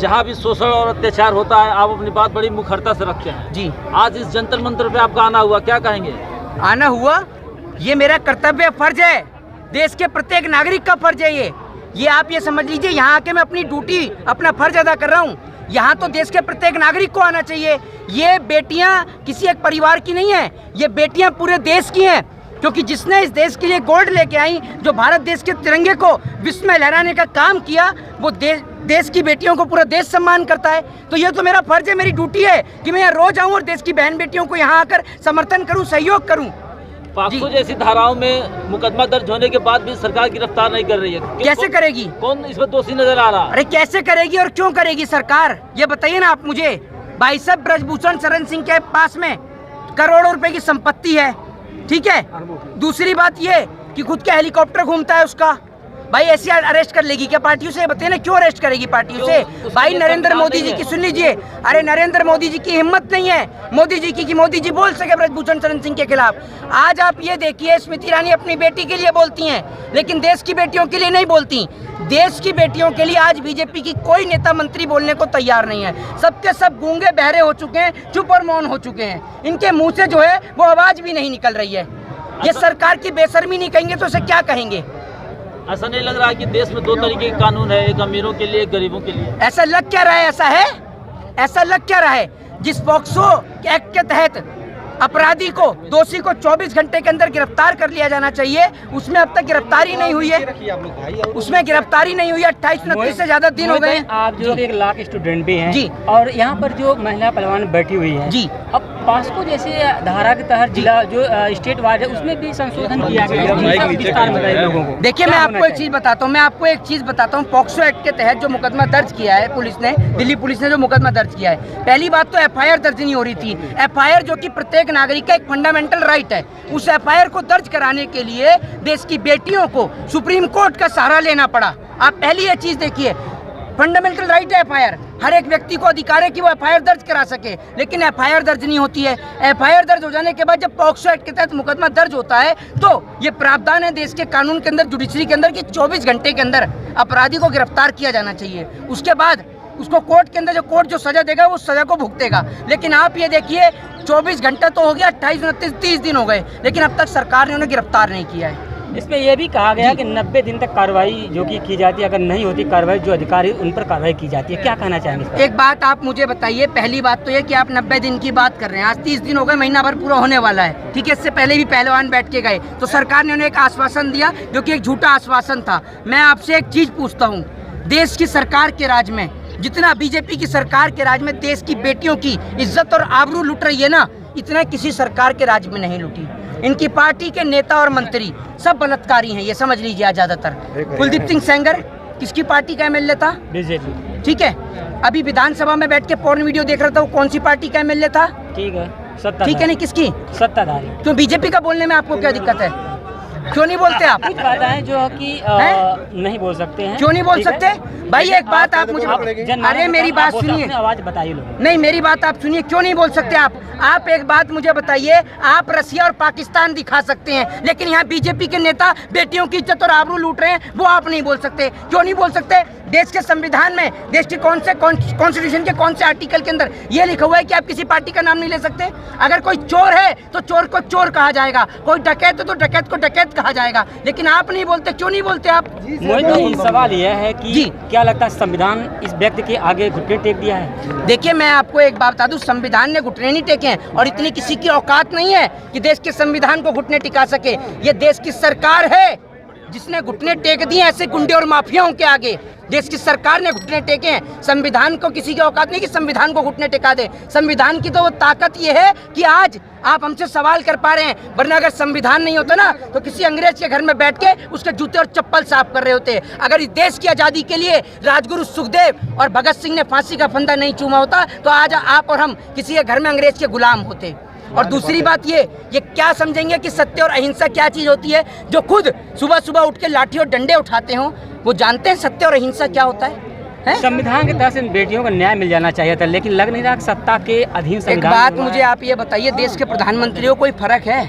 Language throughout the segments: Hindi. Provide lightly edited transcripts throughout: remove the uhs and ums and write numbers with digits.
जहाँ भी शोषण और अत्याचार होता है आप अपनी बात बड़ी मुखरता से रखते हैं जी। आज इस जंतर मंतर पे आपका आना हुआ, क्या कहेंगे? आना हुआ, ये मेरा कर्तव्य फर्ज है, देश के प्रत्येक नागरिक का फर्ज है ये आप ये समझ लीजिए। यहाँ आके मैं अपनी ड्यूटी, अपना फर्ज अदा कर रहा हूँ। यहाँ तो देश के प्रत्येक नागरिक को आना चाहिए। ये बेटियाँ किसी एक परिवार की नहीं है, ये बेटियाँ पूरे देश की हैं, क्योंकि जिसने इस देश के लिए गोल्ड लेके आई, जो भारत देश के तिरंगे को विश्व में लहराने का काम किया, वो देश की बेटियों को पूरा देश सम्मान करता है। तो ये तो मेरा फर्ज है, मेरी ड्यूटी है कि मैं यहाँ रोज आऊँ और देश की बहन बेटियों को यहाँ आकर समर्थन करूँ, सहयोग करूँ। पॉक्सो जैसी धाराओं में मुकदमा दर्ज होने के बाद भी सरकार गिरफ्तार नहीं कर रही है, कैसे करेगी? कौन इसमें दोषी नजर आ रहा? अरे कैसे करेगी और क्यों करेगी सरकार, ये बताइए ना आप मुझे। भाई साहब, ब्रजभूषण शरण सिंह के पास में करोड़ों रुपए की संपत्ति है, ठीक है। दूसरी बात ये कि खुद के हेलीकॉप्टर घूमता है उसका। भाई ऐसे अरेस्ट कर लेगी क्या पार्टियों से? बताइए ना, क्यों अरेस्ट करेगी पार्टियों से? भाई नरेंद्र मोदी जी की सुन लीजिए, अरे नरेंद्र मोदी जी की हिम्मत नहीं है मोदी जी की कि मोदी जी बोल सके ब्रजभूषण शरण सिंह के खिलाफ। आज आप ये देखिए, स्मृति ईरानी अपनी बेटी के लिए बोलती हैं, लेकिन देश की बेटियों के लिए नहीं बोलती। देश की बेटियों के लिए आज बीजेपी की कोई नेता मंत्री बोलने को तैयार नहीं है। सबके सब गूंगे बहरे हो चुके हैं, चुप और मौन हो चुके हैं। इनके मुंह से जो है वो आवाज भी नहीं निकल रही है। ये सरकार की बेशर्मी नहीं कहेंगे तो उसे क्या कहेंगे? ऐसा नहीं लग रहा है कि देश में दो तरीके के कानून है, एक अमीरों के लिए, एक गरीबों के लिए? ऐसा लग क्या रहा है? ऐसा है, ऐसा लग क्या रहा है? जिस पॉक्सो एक्ट के तहत अपराधी को, दोषी को 24 घंटे के अंदर गिरफ्तार कर लिया जाना चाहिए, उसमें अब तक गिरफ्तारी नहीं हुई है। उसमें गिरफ्तारी नहीं हुई है। 28-29 से ज्यादा दिन हो गए। आप जो 1 लाख स्टूडेंट भी हैं जी, और यहाँ पर जो महिला पहलवान बैठी हुई है जी, अब पॉक्सो जैसे धारा के तहत जिला जो स्टेट वाइड है उसमें भी संशोधन किया गया है लोगों को। देखिए, मैं आपको एक चीज बताता हूँ, पॉक्सो एक्ट के तहत जो मुकदमा दर्ज किया है पुलिस ने, दिल्ली पुलिस ने जो मुकदमा दर्ज किया है, पहली बात तो FIR दर्ज नहीं हो रही थी। FIR जो कि प्रत्येक नागरिक का एक फंडामेंटल राइट है, उस FIR को दर्ज कराने के लिए देश की बेटियों को सुप्रीम कोर्ट का सहारा लेना पड़ा। आप पहली ये चीज देखिए, फंडामेंटल राइट है FIR, हर एक व्यक्ति को अधिकार है कि वो FIR दर्ज करा सके, लेकिन FIR दर्ज नहीं होती है। FIR दर्ज हो जाने के बाद जब पॉक्सो एक्ट के तहत मुकदमा दर्ज होता है तो ये प्रावधान है देश के कानून के अंदर, जुडिशरी के अंदर, कि 24 घंटे के अंदर अपराधी को गिरफ्तार किया जाना चाहिए। उसके बाद उसको कोर्ट के अंदर कोर्ट जो सजा देगा वो सजा को भुगतेगा। लेकिन आप ये देखिए, 24 घंटा तो हो गया, 28, 29, 30 दिन हो गए, लेकिन अब तक सरकार ने उन्हें गिरफ्तार नहीं किया है। इसमें यह भी कहा गया कि 90 दिन तक कार्रवाई जो कि की जाती है, अगर नहीं होती कार्रवाई, जो अधिकारी उन पर कार्रवाई की जाती है। क्या कहना चाहेंगे? एक बात आप मुझे बताइए, पहली बात तो ये कि आप 90 दिन की बात कर रहे हैं, आज 30 दिन हो गए, महीना भर पूरा होने वाला है, ठीक है। इससे पहले भी पहलवान बैठ के गए तो सरकार ने उन्हें एक आश्वासन दिया जो कि एक झूठा आश्वासन था। मैं आपसे एक चीज पूछता हूँ, देश की सरकार के राज में, जितना बीजेपी की सरकार के राज में देश की बेटियों की इज्जत और आबरू लुट रही है ना, इतना किसी सरकार के राज में नहीं लुटी। इनकी पार्टी के नेता और मंत्री सब बलात्कारी हैं, ये समझ लीजिए। ज्यादातर कुलदीप सिंह सेंगर किसकी पार्टी का MLA था? बीजेपी, ठीक है। अभी विधानसभा में बैठ के पोर्न वीडियो देख रहा था, वो कौन सी पार्टी का MLA था? ठीक है, सत्ता, ठीक है, नहीं किसकी? सत्ताधारी। क्यों बीजेपी का बोलने में आपको क्या दिक्कत है? क्यों नहीं बोलते आप? कुछ बातें जो कि नहीं बोल सकते हैं। क्यों नहीं बोल सकते भाई? एक बात आप मुझे, अरे मेरी बात सुनिए, आवाज बताइए लोग। नहीं, मेरी बात आप सुनिए, क्यों नहीं बोल सकते आप? आप एक बात मुझे बताइए, आप रसिया और पाकिस्तान दिखा सकते हैं, लेकिन यहाँ बीजेपी के नेता बेटियों की इज्जत और आबरू लूट रहे हैं, वो आप नहीं बोल सकते। क्यों नहीं बोल सकते? देश के संविधान में, देश के कॉन्स्टिट्यूशन के कौन से आर्टिकल के अंदर ये लिखा हुआ है कि आप किसी पार्टी का नाम नहीं ले सकते? अगर कोई चोर है तो चोर को चोर कहा जाएगा, कोई डकैत है तो डकैत को डकैत कहा जाएगा, लेकिन आप नहीं बोलते। क्यों नहीं बोलते आप? मोहित, सवाल यह है कि क्या लगता है संविधान इस व्यक्ति के आगे घुटने टेक दिया है? देखिए, मैं आपको एक बात बता दूं, संविधान ने घुटने नहीं टेके हैं, और इतनी किसी की औकात नहीं है कि देश के संविधान को घुटने टिका सके। ये देश की सरकार है जिसने घुटने टेक दिए ऐसे गुंडे और माफियाओं के आगे। देश की सरकार ने घुटने टेके हैं। संविधान को किसी की औकात नहीं कि संविधान को घुटने टिका दे। संविधान की तो वो ताकत ये है कि आज आप हमसे सवाल कर पा रहे हैं, वरना अगर संविधान नहीं होता ना तो किसी अंग्रेज के घर में बैठ के उसके जूते और चप्पल साफ कर रहे होते। अगर इस देश की आज़ादी के लिए राजगुरु सुखदेव और भगत सिंह ने फांसी का फंदा नहीं चूमा होता तो आज आप और हम किसी के घर में अंग्रेज के गुलाम होते। और दूसरी बात ये क्या समझेंगे कि सत्य और अहिंसा क्या चीज़ होती है? जो खुद सुबह सुबह उठ के लाठी और डंडे उठाते हों वो जानते हैं सत्य और अहिंसा क्या होता है? संविधान के तहत से बेटियों को न्याय मिल जाना चाहिए था, लेकिन लग नहीं रहा सत्ता के अधीन संविधान। एक बात मुझे आप ये बताइए, देश के प्रधानमंत्री को कोई फर्क है?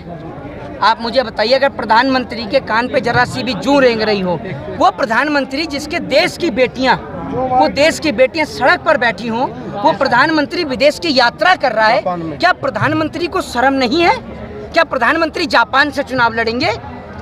आप मुझे बताइए, अगर प्रधानमंत्री के कान पे जरा सी भी जूं रेंग रही हो, वो प्रधानमंत्री जिसके देश की बेटियां वो देश की बेटियां सड़क पर बैठी हों, वो प्रधानमंत्री विदेश की यात्रा कर रहा है, क्या प्रधानमंत्री को शर्म नहीं है? क्या प्रधानमंत्री जापान से चुनाव लड़ेंगे,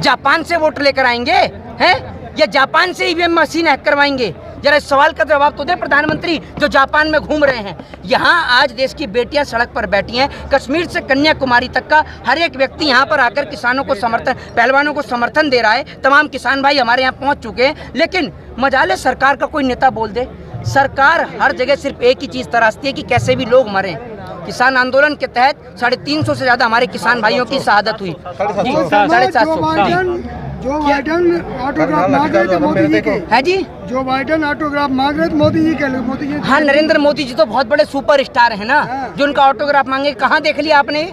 जापान से वोट लेकर आएंगे हैं, या जापान से ईवीएम मशीन हैक करवाएंगे? जरा इस सवाल का जवाब तो दे प्रधानमंत्री जो जापान में घूम रहे हैं। यहाँ आज देश की बेटियां सड़क पर बैठी हैं, कश्मीर से कन्याकुमारी तक का हर एक व्यक्ति यहाँ पर आकर किसानों को समर्थन, पहलवानों को समर्थन दे रहा है। तमाम किसान भाई हमारे यहाँ पहुँच चुके हैं, लेकिन मजाले सरकार का कोई नेता बोल दे। सरकार हर जगह सिर्फ एक ही चीज़ तराशती है कि कैसे भी लोग मरें। किसान आंदोलन के तहत 350 से ज़्यादा हमारे किसान भाइयों की शहादत हुई। 750। जो बाइडन ऑटोग्राफ मांग रहे थे मोदी जी के, है जी, जो बाइडन ऑटोग्राफ मांग रहे थे मोदी जी के, मोदी जी। हाँ, नरेंद्र मोदी जी तो बहुत बड़े सुपर स्टार है ना, जो उनका ऑटोग्राफ मांगे। कहाँ देख लिया आपने,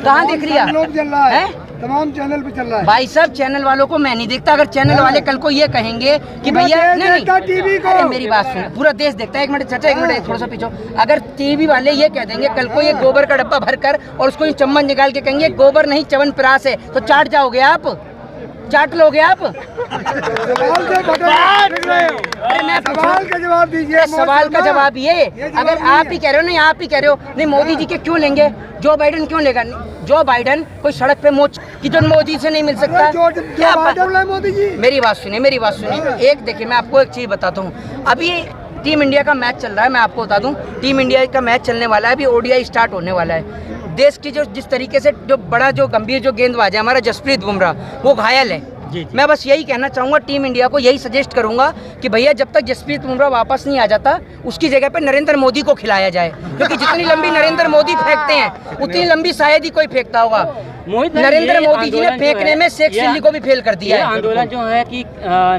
कहाँ देख लिया? लोग चल रहा है, तमाम चैनल पे चल रहा है। भाई साहब, चैनल वालों को मैं नहीं देखता। अगर चैनल वाले कल को ये कहेंगे कि भैया नहीं, टीवी को, अरे मेरी बात सुन, पूरा देश देखता है। एक मिनट चाचा, एक मिनट थोड़ा सा पीछे। अगर टीवी वाले ये कह देंगे कल को ये गोबर का डब्बा भरकर और उसको ये चम्मच निकाल के कहेंगे गोबर नहीं च्यवनप्राश है, तो चाट जाओगे आप, चाट लोगे आप? सवाल का जवाब दीजिए। सवाल का जवाब ये, अगर आप ही कह रहे हो, नहीं आप ही कह रहे हो, नहीं मोदी जी के क्यों लेंगे, जो बाइडन क्यों लेगा? जो बाइडन कोई सड़क पे मोच की जो मोदी से नहीं मिल सकता। क्या मोदी जी, मेरी बात सुनिए, मेरी बात सुनिए। एक देखिए, मैं आपको एक चीज बताता हूँ। अभी टीम इंडिया का मैच चल रहा है, मैं आपको बता दूं, टीम इंडिया का मैच चलने वाला है, अभी ओडीआई स्टार्ट होने वाला है। देश की जो जिस तरीके से जो बड़ा जो गंभीर जो गेंदबाज है हमारा जसप्रीत बुमराह, वो घायल है। मैं बस यही कहना चाहूँगा, टीम इंडिया को यही सजेस्ट करूंगा कि भैया जब तक जसप्रीत बुमराह वापस नहीं आ जाता, उसकी जगह पे नरेंद्र मोदी को खिलाया जाए, क्योंकि जितनी लंबी नरेंद्र मोदी फेंकते हैं उतनी लंबी शायद ही कोई फेंकता होगा। नरेंद्र मोदी जी ने फेंकने में शेख चिल्ली को भी फेल कर दिया है। आंदोलन जो है कि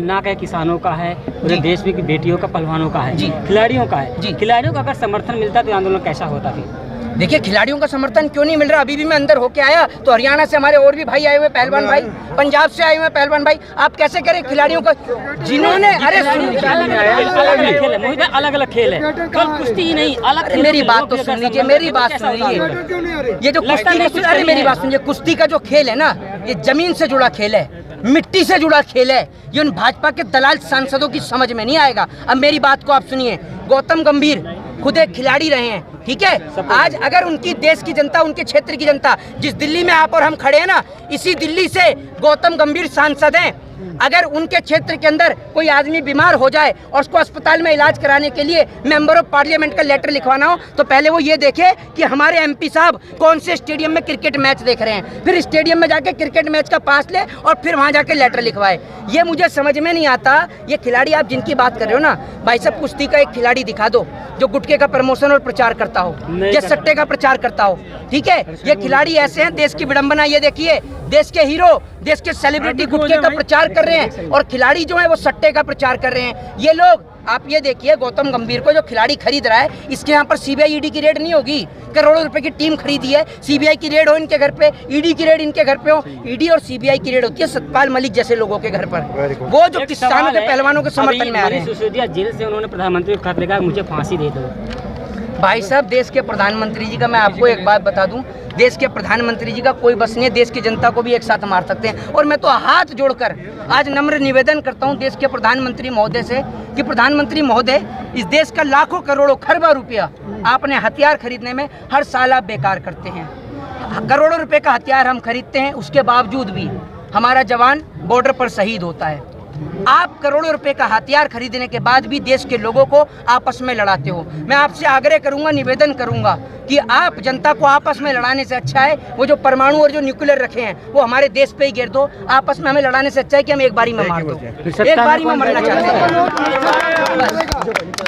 ना कहे किसानों का है, पूरे देश में की बेटियों का, पहलवानों का है, खिलाड़ियों का है। खिलाड़ियों का अगर समर्थन मिलता तो आंदोलन कैसा होता फिर? देखिए, खिलाड़ियों का समर्थन क्यों नहीं मिल रहा? अभी भी मैं अंदर होके आया तो हरियाणा से हमारे और भी भाई आए हुए पहलवान भाई, पंजाब से आए हुए पहलवान भाई। आप कैसे करें खिलाड़ियों का, जिन्होंने अलग अलग खेल है, कुश्ती ही नहीं, अलग। मेरी बात तो सुन लीजिए, मेरी बात सुन लीजिए। ये जो कुश्ती, अरे मेरी बात सुनिए, कुश्ती का जो खेल है ना, ये जमीन से जुड़ा खेल है, मिट्टी से जुड़ा खेल है। ये उन भाजपा के दलाल सांसदों की समझ में नहीं आएगा। अब मेरी बात को आप सुनिए, गौतम गंभीर खुद एक खिलाड़ी रहे हैं, ठीक है। आज अगर उनकी देश की जनता, उनके क्षेत्र की जनता, जिस दिल्ली में आप और हम खड़े हैं ना, इसी दिल्ली से गौतम गंभीर सांसद हैं। अगर उनके क्षेत्र के अंदर कोई आदमी बीमार हो जाए और उसको अस्पताल में इलाज कराने के लिए मेंबर ऑफ पार्लियामेंट का लेटर लिखवाना हो, तो पहले वो ये देखे कि हमारे एमपी साहब कौन से स्टेडियम में क्रिकेट मैच देख रहे हैं, फिर स्टेडियम में जाके क्रिकेट मैच का पास ले और फिर वहाँ जाके लेटर लिखवाए। ये मुझे समझ में नहीं आता। ये खिलाड़ी आप जिनकी बात कर रहे हो ना, भाई साहब, कुश्ती का एक खिलाड़ी दिखा दो जो गुटखे का प्रमोशन और प्रचार करता हो, या सट्टे का प्रचार करता हो, ठीक है। ये खिलाड़ी ऐसे हैं, देश की विडंबना। ये देखिए, देश के हीरो, देश के सेलिब्रिटी गुटखे का प्रचार कर रहे हैं और खिलाड़ी जो है वो सट्टे का प्रचार कर रहे हैं। ये लोग, आप ये देखिए, गौतम गंभीर को जो खिलाड़ी खरीद रहा है, इसके यहाँ पर सीबीआई ईडी की रेड नहीं होगी। करोड़ों रुपए की टीम खरीदी है, सीबीआई की रेड हो इनके घर पे, ईडी की रेड इनके घर पे हो। ईडी और सीबीआई की रेड होती है सतपाल मलिक जैसे लोगों के घर पर, वो जो किसानों के पहलवानों के समर्थन में आ रहे हैं। जेल से उन्होंने प्रधानमंत्री को खत लिखा, मुझे फांसी दे दो। भाई साहब, देश के प्रधानमंत्री जी का मैं आपको एक बात बता दूं, देश के प्रधानमंत्री जी का कोई बस नहीं है, देश की जनता को भी एक साथ मार सकते हैं। और मैं तो हाथ जोड़कर आज नम्र निवेदन करता हूं देश के प्रधानमंत्री महोदय से कि प्रधानमंत्री महोदय, इस देश का लाखों करोड़ों खरबों रुपया आपने हथियार खरीदने में हर साल आप बेकार करते हैं। करोड़ों रुपए का हथियार हम खरीदते हैं, उसके बावजूद भी हमारा जवान बॉर्डर पर शहीद होता है। आप करोड़ों रुपए का हथियार खरीदने के बाद भी देश के लोगों को आपस में लड़ाते हो। मैं आपसे आग्रह करूंगा, निवेदन करूंगा कि आप जनता को आपस में लड़ाने से अच्छा है वो जो परमाणु और जो न्यूक्लियर रखे हैं वो हमारे देश पे ही गिर दो। आपस में हमें लड़ाने से अच्छा है कि हम एक बारी में मार दो, एक बारी में मरना चाहते हैं।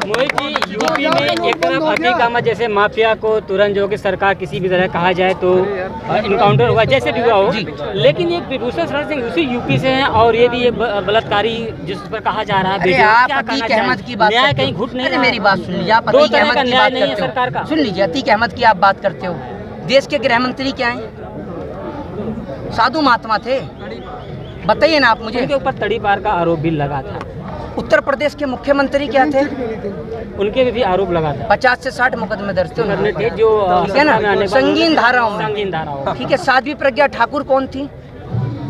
मोहित जी, यूपी में एक तरफ हकीकामा जैसे माफिया को तुरंत जो कि सरकार किसी भी तरह कहा जाए तो इनकाउंटर हुआ, जैसे भी हुआ हो, लेकिन एक विभूषण शरण सिंह उसी यूपी से हैं और ये भी ये बलात्कारी जिस पर कहा जा रहा है। आप अतीक अहमद की बात, न्याय कहीं घुट नहीं, मेरी बात सुन लीजिए, आप अतीक अहमद की बात करते हो, सरकार का सुन लीजिए, अतीक अहमद की आप बात करते हो। देश के गृह मंत्री क्या हैं? साधु महात्मा थे, बताइए ना आप मुझे। उनके ऊपर तड़ीपार का आरोप भी लगा था। उत्तर प्रदेश के मुख्यमंत्री क्या थे? उनके भी आरोप लगा था। 50 से 60 मुकदमे दर्ज थे, जो ठीक है ना, संगीन धाराओं में, संगीन धाराओं। ठीक है। साध्वी प्रज्ञा ठाकुर कौन थी?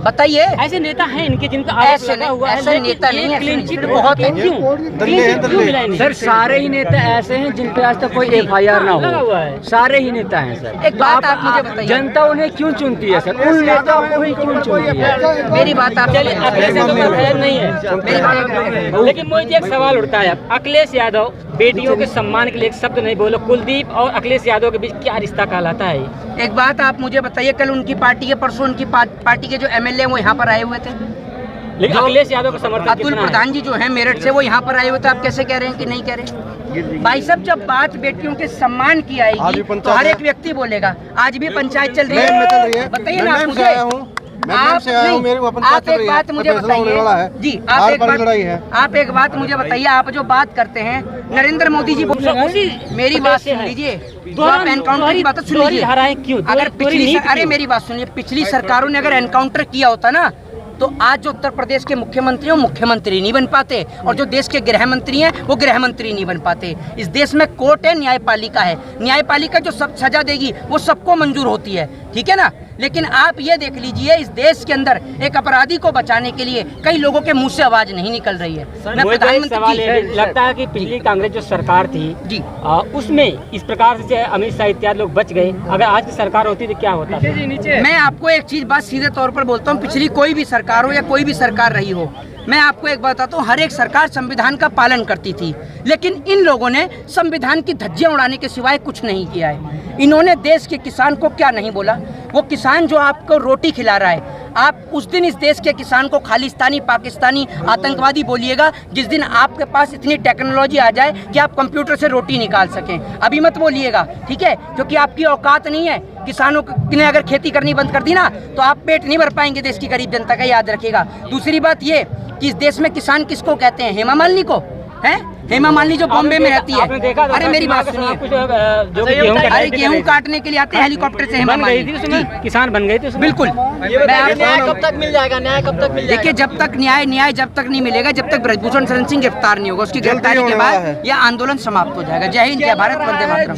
बताइए। ऐसे नेता हैं इनके जिन पे ऐसे ऐसे नेता नहीं है, क्लीन चिट बहुत है। क्यों? सर सारे ही नेता ऐसे हैं जिन पे आज तक कोई FIR ना लगा हुआ है। हो, सारे ही नेता हैं सर। एक बात आप मुझे बताइए, जनता उन्हें क्यों चुनती है सर? उन नेताओं को ही क्यों चुनती है? मेरी बात आप चलिए, अखिलेश यादव का खैर नहीं है, मेरी बात लेकिन मोदी जी एक सवाल उठता है। अखिलेश यादव बेटियों के सम्मान के लिए एक शब्द नहीं बोलो। कुलदीप और अखिलेश यादव के बीच क्या रिश्ता कहलाता है? एक बात आप मुझे बताइए, कल उनकी पार्टी के परसों उनकी पार्टी के जो MLA वो यहाँ पर आए हुए थे, लेकिन अखिलेश यादव का समर्थन अतुल कितना है? प्रधान जी जो है मेरठ से, वो यहाँ पर आए हुए थे। आप कैसे कह रहे हैं कि नहीं कह रहे? भाई साहब, जब बात बेटियों के सम्मान की आएगी तो हर एक व्यक्ति बोलेगा। आज भी पंचायत चल रही है, बताइए ना आप मुझे। आप एक बात मुझे बताइए जी, आप एक बात मुझे बताइए। आप जो बात करते हैं नरेंद्र मोदी जी मेरी बात सुन लीजिए, तो आप एनकाउंटर की बात सुन लीजिए। अगर अरे मेरी बात सुनिए, पिछली सरकारों ने अगर एनकाउंटर किया होता ना, तो आज जो उत्तर प्रदेश के मुख्यमंत्री हैं, मुख्यमंत्री नहीं बन पाते, और जो देश के गृह मंत्री हैं वो गृह मंत्री नहीं बन पाते। इस देश में कोर्ट है, न्यायपालिका है। न्यायपालिका जो सब सजा देगी वो सबको मंजूर होती है, ठीक है ना। लेकिन आप ये देख लीजिए, इस देश के अंदर एक अपराधी को बचाने के लिए कई लोगों के मुंह से आवाज नहीं निकल रही है। मैं सवाल लगता है कि पिछली कांग्रेस जो सरकार थी जी, उसमें इस प्रकार से अमित शाह इत्यादि लोग बच गए। अगर आज की सरकार होती तो क्या होता? मैं आपको एक चीज बात सीधे तौर पर बोलता हूँ, पिछली कोई भी सरकार हो या कोई भी सरकार रही हो, मैं आपको एक बात बताता हूँ, हर एक सरकार संविधान का पालन करती थी, लेकिन इन लोगों ने संविधान की धज्जियां उड़ाने के सिवाय कुछ नहीं किया है। इन्होंने देश के किसान को क्या नहीं बोला? वो किसान जो आपको रोटी खिला रहा है, आप उस दिन इस देश के किसान को खालिस्तानी, पाकिस्तानी, आतंकवादी बोलिएगा जिस दिन आपके पास इतनी टेक्नोलॉजी आ जाए कि आप कंप्यूटर से रोटी निकाल सकें। अभी मत बोलिएगा, ठीक है, क्योंकि आपकी औकात नहीं है। किसानों ने अगर खेती करनी बंद कर दी ना, तो आप पेट नहीं भर पाएंगे देश की गरीब जनता का, याद रखिएगा। दूसरी बात ये कि इस देश में किसान किसको कहते हैं? हेमा मालिनी को है। हेमा मालिनी जो बॉम्बे में रहती है, अरे मेरी बात सुनिए, अरे गेहूं काटने के लिए आते हैं हेलीकॉप्टर से हेमा मालिनी, किसान बन गई थी उसमें। बिल्कुल। न्याय कब तक मिल जाएगा? न्याय कब तक मिल जाएगा? देखिए, जब तक न्याय जब तक नहीं मिलेगा, जब तक ब्रजभूषण शरण सिंह गिरफ्तार नहीं होगा, उसकी गिरफ्तारी के बाद यह आंदोलन समाप्त हो जाएगा। जय हिंद, जय भारत, वंदे मातरम।